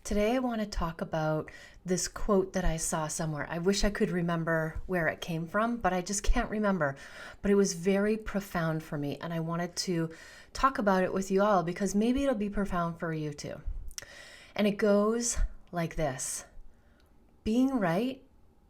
Today, I want to talk about this quote that I saw somewhere. I wish I could remember where it came from, but I just can't remember. But it was very profound for me, and I wanted to talk about it with you all because maybe it'll be profound for you too. And it goes like this: being right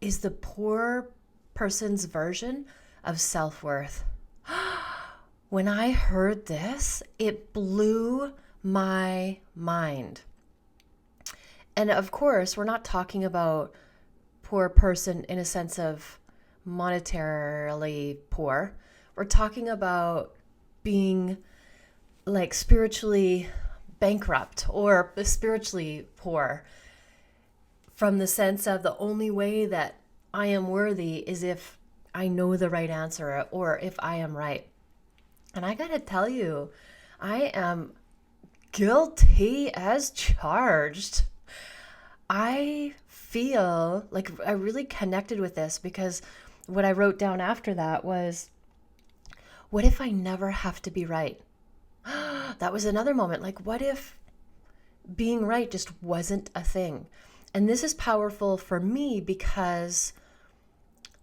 is the poor person's version of self worth. When I heard this, it blew my mind. And of course, we're not talking about poor person in a sense of monetarily poor. We're talking about being like spiritually bankrupt or spiritually poor, from the sense of the only way that I am worthy is if I know the right answer or if I am right. And I gotta tell you, I am guilty as charged. I feel like I really connected with this because what I wrote down after that was, what if I never have to be right? That was another moment. Like, what if being right just wasn't a thing? And this is powerful for me because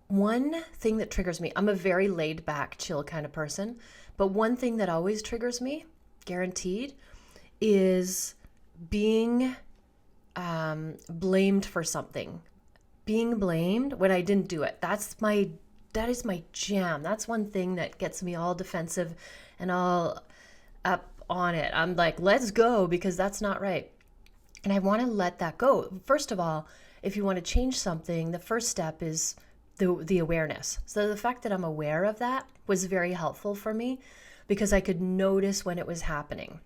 one thing that triggers me, I'm a very laid back, chill kind of person, but one thing that always triggers me, guaranteed, is being blamed for something. Being blamed when I didn't do it. That is my jam. That's one thing that gets me all defensive and all up on it. I'm like, let's go, because that's not right. And I want to let that go. First of all, if you want to change something, the first step is the awareness. So the fact that I'm aware of that was very helpful for me because I could notice when it was happening.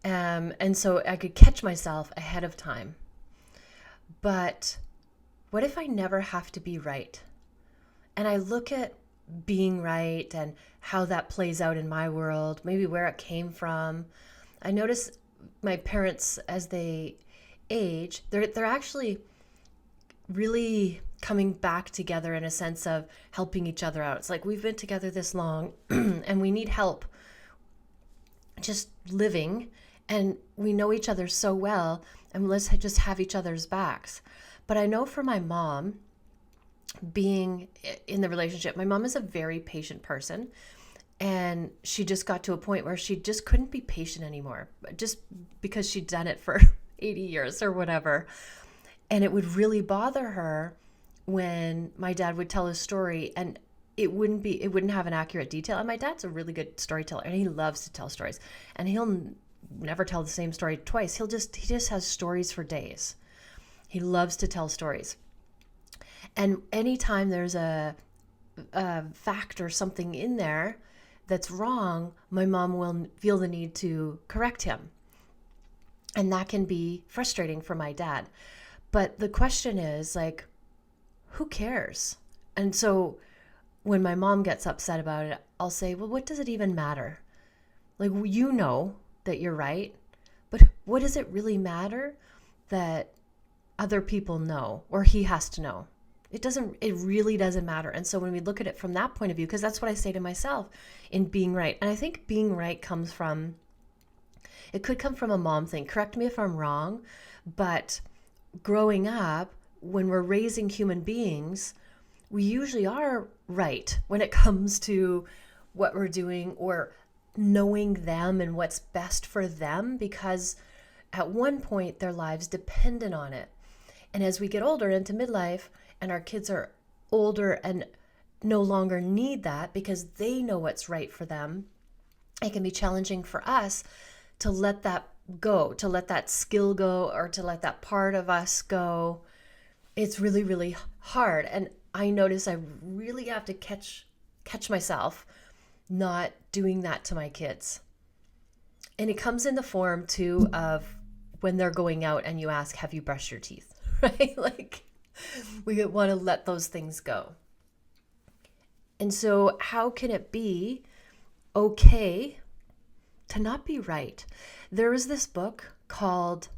And so I could catch myself ahead of time. But what if I never have to be right? And I look at being right and how that plays out in my world, maybe where it came from. I notice my parents, as they age, they're actually really coming back together in a sense of helping each other out. It's like, we've been together this long and we need help just living, and we know each other so well, and let's just have each other's backs. But I know for my mom, being in the relationship, my mom is a very patient person, and she just got to a point where she just couldn't be patient anymore, just because she'd done it for 80 years or whatever. And it would really bother her when my dad would tell a story and it wouldn't have an accurate detail. And my dad's a really good storyteller, and he loves to tell stories, and he'll never tell the same story twice. He just has stories for days. He loves to tell stories. And anytime there's a fact or something in there that's wrong, my mom will feel the need to correct him. And that can be frustrating for my dad. But the question is, like, who cares? And so when my mom gets upset about it, I'll say, well, what does it even matter? Like, you know that you're right, but what does it really matter that other people know or he has to know? It really doesn't matter. And so when we look at it from that point of view, because that's what I say to myself in being right. And I think being right it could come from a mom thing. Correct me if I'm wrong, but growing up, when we're raising human beings, we usually are right when it comes to what we're doing or knowing them and what's best for them, because at one point their lives depended on it. And as we get older into midlife and our kids are older and no longer need that because they know what's right for them, it can be challenging for us to let that go, to let that skill go, or to let that part of us go. It's really, really hard. And I notice I really have to catch myself not doing that to my kids. And it comes in the form too of when they're going out and you ask, have you brushed your teeth? Right? Like, we want to let those things go. And so how can it be okay to not be right? There is this book called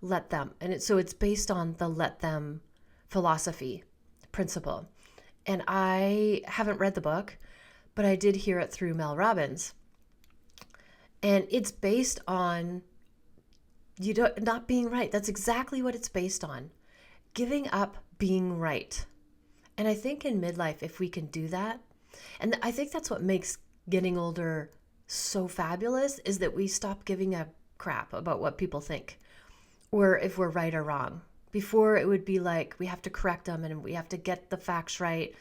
Let Them, and it's based on the Let Them philosophy principle. And I haven't read the book, but I did hear it through Mel Robbins. And it's based on not being right. That's exactly what it's based on. Giving up being right. And I think in midlife, if we can do that, and I think that's what makes getting older so fabulous, is that we stop giving a crap about what people think or if we're right or wrong. Before, it would be like we have to correct them and we have to get the facts right.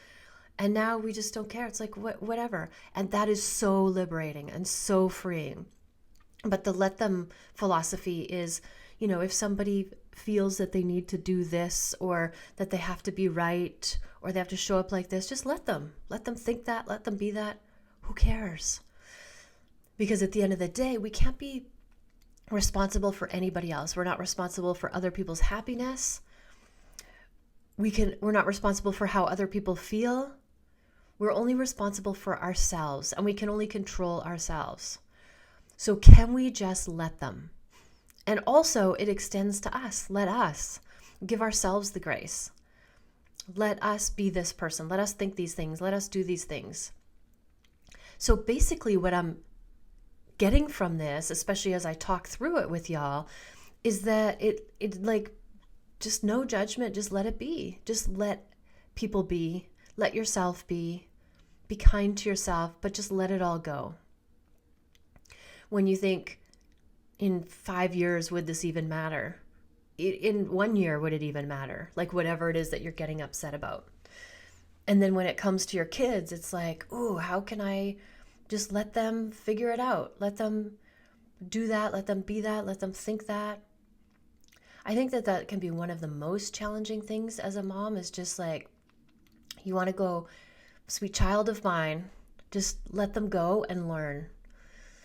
And now we just don't care. It's like, whatever. And that is so liberating and so freeing. But the let them philosophy is, if somebody feels that they need to do this, or that they have to be right, or they have to show up like this, just let them think that, let them be that. Who cares? Because at the end of the day, we can't be responsible for anybody else. We're not responsible for other people's happiness. We're not responsible for how other people feel. We're only responsible for ourselves, and we can only control ourselves. So can we just let them? And also, it extends to us. Let us give ourselves the grace. Let us be this person. Let us think these things. Let us do these things. So basically, what I'm getting from this, especially as I talk through it with y'all, is that it like, just no judgment. Just let it be. Just let people be. Let yourself be. Be kind to yourself, but just let it all go. When you think, in 5 years, would this even matter? In 1 year, would it even matter? Like, whatever it is that you're getting upset about. And then when it comes to your kids, it's like, ooh, how can I just let them figure it out? Let them do that. Let them be that. Let them think that. I think that can be one of the most challenging things as a mom, is just like, you want to go, sweet child of mine, just let them go and learn.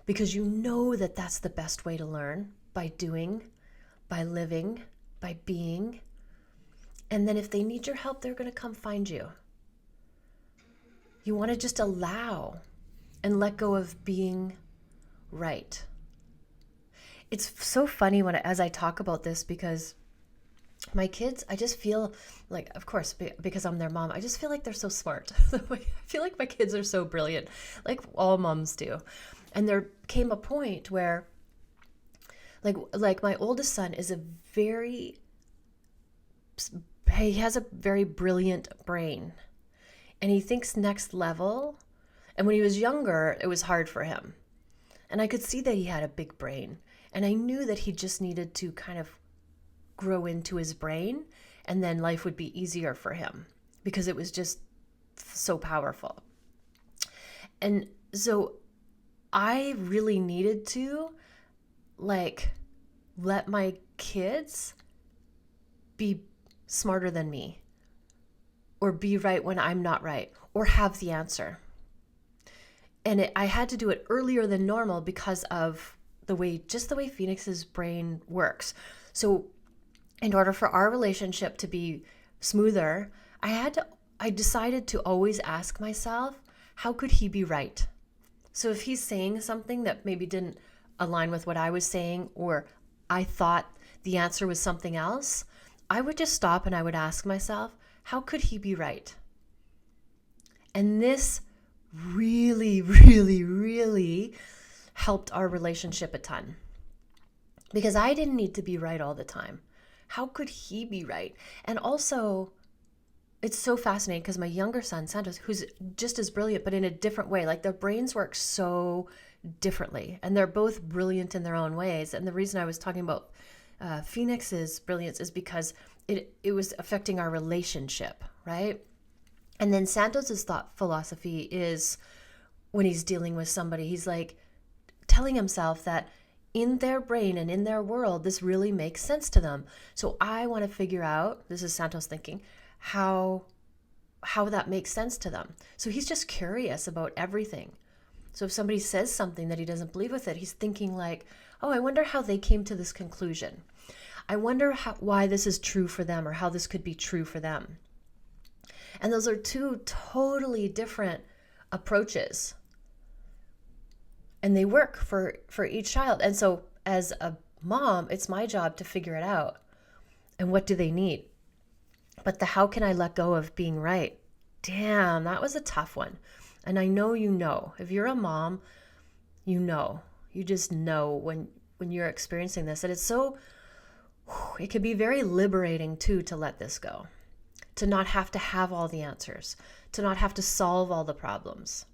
Because you know that that's the best way to learn, by doing, by living, by being. And then if they need your help, they're going to come find you. You want to just allow and let go of being right. It's so funny as I talk about this, because my kids, I just feel like, of course, because I'm their mom, I just feel like they're so smart. I feel like my kids are so brilliant, like all moms do. And there came a point where, like my oldest son is he has a very brilliant brain, and he thinks next level. And when he was younger, it was hard for him. And I could see that he had a big brain. And I knew that he just needed to kind of grow into his brain, and then life would be easier for him, because it was just so powerful. And so I really needed to let my kids be smarter than me, or be right when I'm not right, or have the answer. And I had to do it earlier than normal because of the way Phoenix's brain works. So in order for our relationship to be smoother, I decided to always ask myself, how could he be right? So if he's saying something that maybe didn't align with what I was saying, or I thought the answer was something else, I would just stop and I would ask myself, how could he be right? And this really, really, really helped our relationship a ton, because I didn't need to be right all the time. How could he be right? And also, it's so fascinating because my younger son, Santos, who's just as brilliant, but in a different way, like their brains work so differently, and they're both brilliant in their own ways. And the reason I was talking about Phoenix's brilliance is because it was affecting our relationship, right? And then Santos's thought philosophy is, when he's dealing with somebody, he's like telling himself that in their brain and in their world, this really makes sense to them. So I want to figure out, this is Santos thinking, how that makes sense to them. So he's just curious about everything. So if somebody says something that he doesn't believe with it, he's thinking like, oh, I wonder how they came to this conclusion. I wonder why this is true for them, or how this could be true for them. And those are two totally different approaches. And they work for each child. And so as a mom, it's my job to figure it out. And what do they need? But the how can I let go of being right? Damn, that was a tough one. And I know if you're a mom, you just know when when you're experiencing this, that it can be very liberating too to let this go, to not have to have all the answers, to not have to solve all the problems.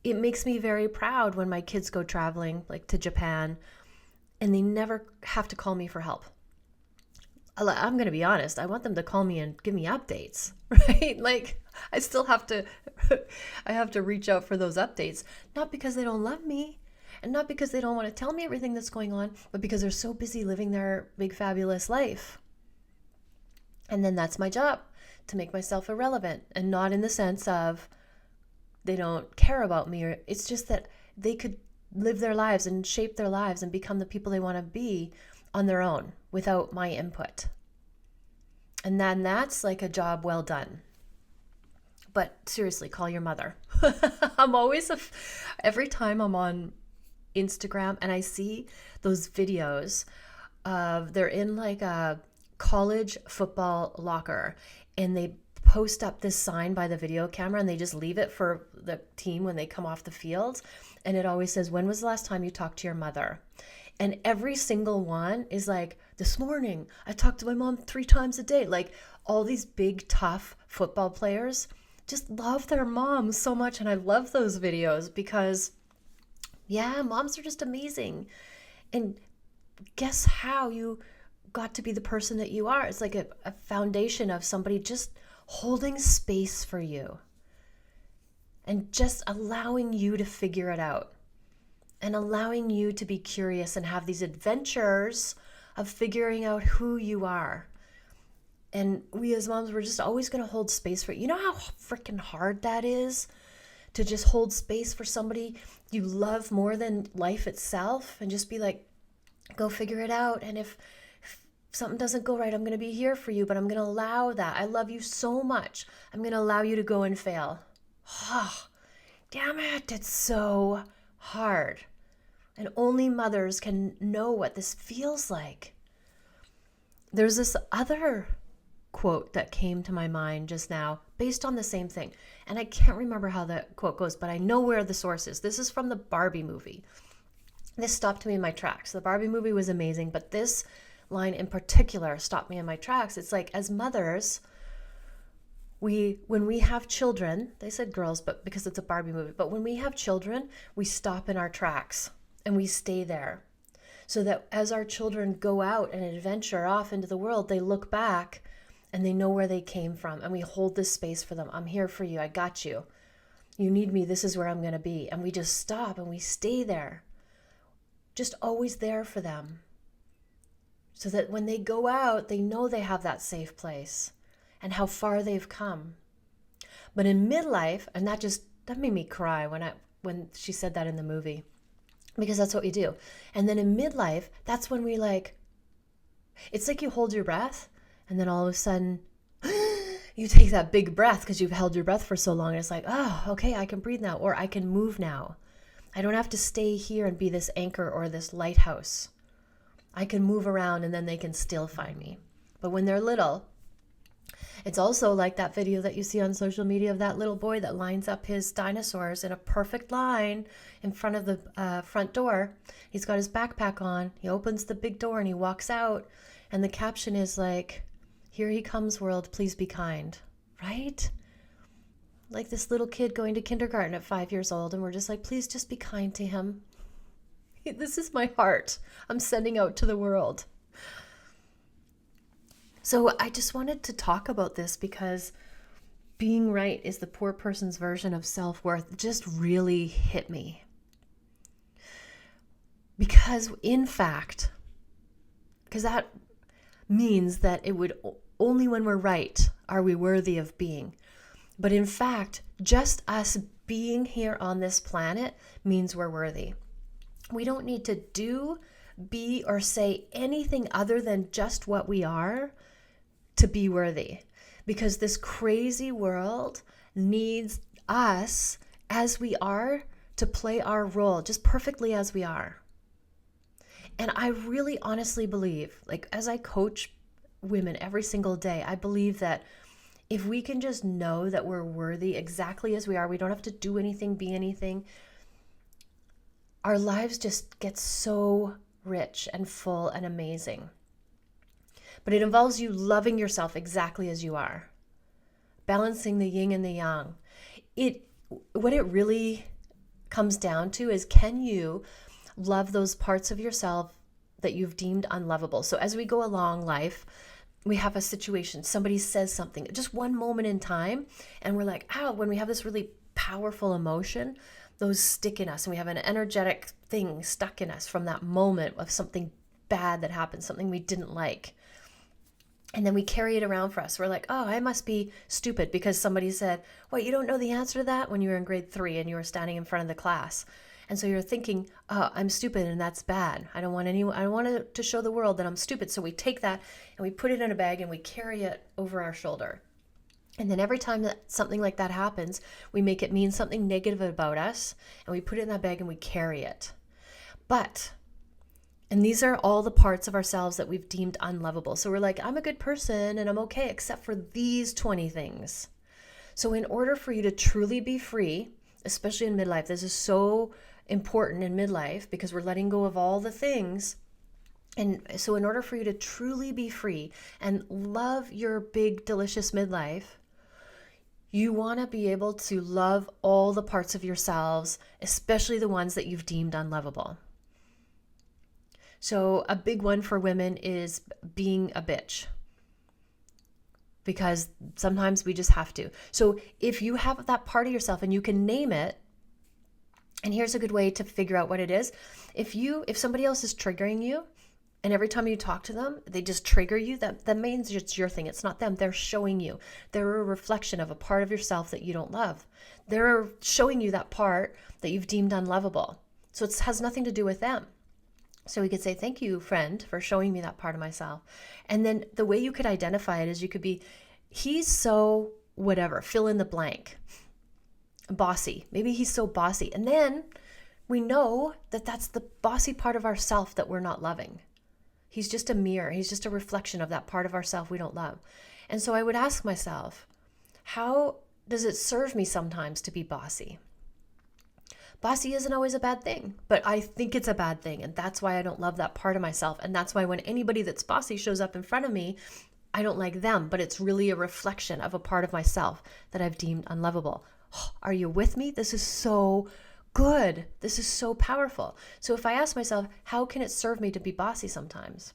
It makes me very proud when my kids go traveling, like to Japan, and they never have to call me for help. I'm going to be honest, I want them to call me and give me updates, right? Like I still have to, I have to reach out for those updates, not because they don't love me and not because they don't want to tell me everything that's going on, but because they're so busy living their big, fabulous life. And then that's my job, to make myself irrelevant, and not in the sense of they don't care about me, or it's just that they could live their lives and shape their lives and become the people they want to be on their own without my input. And then that's like a job well done. But seriously, call your mother. I'm always, every time I'm on Instagram and I see those videos of, they're in like a college football locker and they post up this sign by the video camera and they just leave it for the team when they come off the field. And it always says, when was the last time you talked to your mother? And every single one is like, this morning, I talked to my mom 3 times a day. Like all these big, tough football players just love their moms so much. And I love those videos because, yeah, moms are just amazing. And guess how you got to be the person that you are? It's like a foundation of somebody just holding space for you and just allowing you to figure it out. And allowing you to be curious and have these adventures of figuring out who you are. And we as moms, we're just always going to hold space for you. You know how freaking hard that is to just hold space for somebody you love more than life itself and just be like, go figure it out. And if something doesn't go right, I'm going to be here for you, but I'm going to allow that. I love you so much. I'm going to allow you to go and fail. Oh, damn it. It's so hard. And only mothers can know what this feels like. There's this other quote that came to my mind just now based on the same thing. And I can't remember how that quote goes, but I know where the source is. This is from the Barbie movie. This stopped me in my tracks. The Barbie movie was amazing, but this line in particular stopped me in my tracks. It's like, as mothers, when we have children, they said girls, but because it's a Barbie movie, but when we have children, we stop in our tracks. And we stay there so that as our children go out and adventure off into the world, they look back and they know where they came from. And we hold this space for them. I'm here for you. I got you. You need me. This is where I'm going to be. And we just stop and we stay there. Just always there for them. So that when they go out, they know they have that safe place and how far they've come. But in midlife, and that made me cry when she said that in the movie. Because that's what we do. And then in midlife, that's when it's like you hold your breath and then all of a sudden you take that big breath because you've held your breath for so long. And it's like, oh, okay, I can breathe now, or I can move now. I don't have to stay here and be this anchor or this lighthouse. I can move around and then they can still find me. But when they're little, it's also like that video that you see on social media of that little boy that lines up his dinosaurs in a perfect line in front of the front door. He's got his backpack on. He opens the big door and he walks out. And the caption is like, "Here he comes, world, please be kind." Right? Like this little kid going to kindergarten at 5 years old. And we're just like, please just be kind to him. This is my heart I'm sending out to the world. So I just wanted to talk about this because being right is the poor person's version of self-worth just really hit me. Because in fact, because that means that it would only when we're right are we worthy of being. But in fact, just us being here on this planet means we're worthy. We don't need to do, be, or say anything other than just what we are to be worthy, because this crazy world needs us as we are to play our role just perfectly as we are. And I really honestly believe, like as I coach women every single day, I believe that if we can just know that we're worthy exactly as we are, we don't have to do anything, be anything, our lives just get so rich and full and amazing. But it involves you loving yourself exactly as you are, balancing the yin and the yang. What it really comes down to is, can you love those parts of yourself that you've deemed unlovable? So as we go along life, we have a situation, somebody says something, just one moment in time, and we're like, ow, when we have this really powerful emotion, those stick in us, and we have an energetic thing stuck in us from that moment of something bad that happened, something we didn't like. And then we carry it around for us. We're like, oh, I must be stupid because somebody said, well, you don't know the answer to that, when you were in grade 3 and you were standing in front of the class. And so you're thinking, oh, I'm stupid and that's bad. I don't want to show the world that I'm stupid. So we take that and we put it in a bag and we carry it over our shoulder. And then every time that something like that happens, we make it mean something negative about us and we put it in that bag and we carry it. And these are all the parts of ourselves that we've deemed unlovable. So we're like, I'm a good person and I'm okay, except for these 20 things. So in order for you to truly be free, especially in midlife, this is so important in midlife because we're letting go of all the things. And so in order for you to truly be free and love your big, delicious midlife, you want to be able to love all the parts of yourselves, especially the ones that you've deemed unlovable. So a big one for women is being a bitch, because sometimes we just have to. So if you have that part of yourself and you can name it, and here's a good way to figure out what it is. If somebody else is triggering you, and every time you talk to them, they just trigger you, that means it's your thing. It's not them. They're showing you. They're a reflection of a part of yourself that you don't love. They're showing you that part that you've deemed unlovable. So it has nothing to do with them. So we could say, thank you, friend, for showing me that part of myself. And then the way you could identify it is you could be, he's so whatever, fill in the blank, bossy. Maybe he's so bossy. And then we know that that's the bossy part of ourself that we're not loving. He's just a mirror. He's just a reflection of that part of ourself we don't love. And so I would ask myself, how does it serve me sometimes to be bossy? Bossy isn't always a bad thing, but I think it's a bad thing. And that's why I don't love that part of myself. And that's why when anybody that's bossy shows up in front of me, I don't like them, but it's really a reflection of a part of myself that I've deemed unlovable. Are you with me? This is so good. This is so powerful. So if I ask myself, how can it serve me to be bossy sometimes?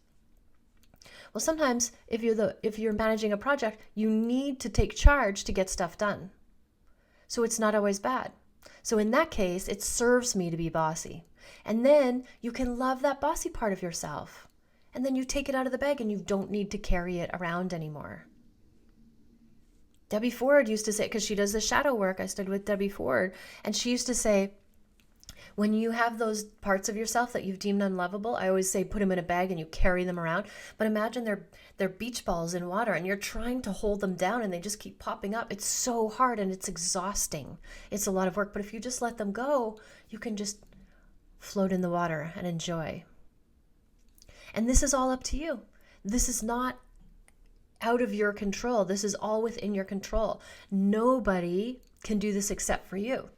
Well, sometimes if you're managing a project, you need to take charge to get stuff done. So it's not always bad. So in that case, it serves me to be bossy. And then you can love that bossy part of yourself. And then you take it out of the bag and you don't need to carry it around anymore. Debbie Ford used to say, because she does the shadow work, I studied with Debbie Ford, and she used to say, when you have those parts of yourself that you've deemed unlovable, I always say put them in a bag and you carry them around. But imagine they're beach balls in water and you're trying to hold them down and they just keep popping up. It's so hard and it's exhausting. It's a lot of work. But if you just let them go, you can just float in the water and enjoy. And this is all up to you. This is not out of your control. This is all within your control. Nobody can do this except for you.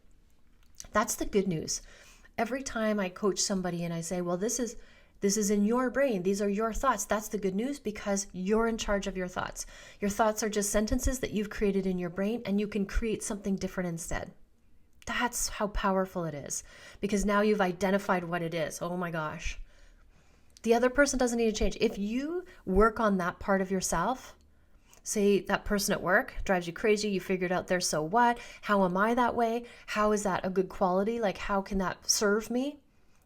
That's the good news. Every time I coach somebody and I say, well, this is in your brain. These are your thoughts. That's the good news, because you're in charge of your thoughts. Your thoughts are just sentences that you've created in your brain, and you can create something different instead. That's how powerful it is, because now you've identified what it is. Oh my gosh. The other person doesn't need to change. If you work on that part of yourself, say that person at work drives you crazy, you figured out their so what, how am I that way? How is that a good quality? Like, how can that serve me?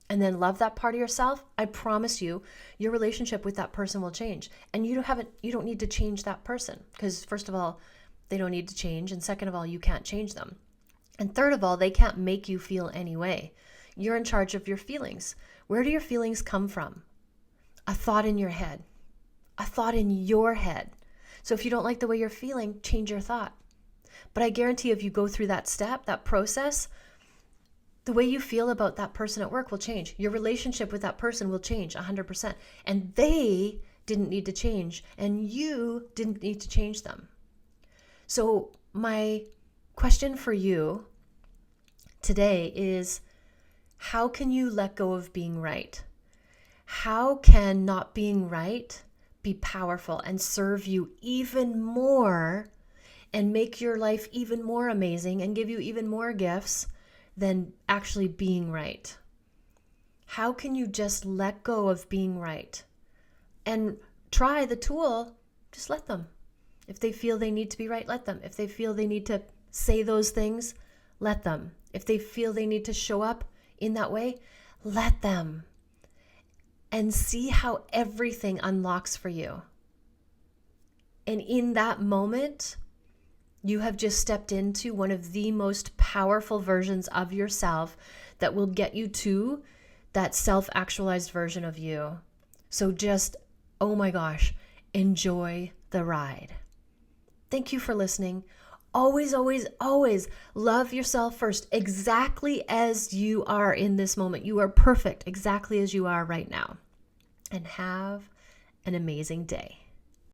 And then love that part of yourself. I promise you, your relationship with that person will change. And you don't need to change that person, because first of all, they don't need to change. And second of all, you can't change them. And third of all, they can't make you feel any way. You're in charge of your feelings. Where do your feelings come from? A thought in your head. A thought in your head. So if you don't like the way you're feeling, change your thought. But I guarantee if you go through that step, that process, the way you feel about that person at work will change. Your relationship with that person will change 100%. And they didn't need to change, and you didn't need to change them. So my question for you today is, How can you let go of being right? How can not being right be powerful and serve you even more and make your life even more amazing and give you even more gifts than actually being right? How can you just let go of being right and try the tool? Just let them. If they feel they need to be right, let them. If they feel they need to say those things, let them. If they feel they need to show up in that way, let them. And see how everything unlocks for you. And in that moment, you have just stepped into one of the most powerful versions of yourself that will get you to that self-actualized version of you. So just, oh my gosh, enjoy the ride. Thank you for listening. Always, always, always love yourself first, exactly as you are in this moment. You are perfect exactly as you are right now. And have an amazing day.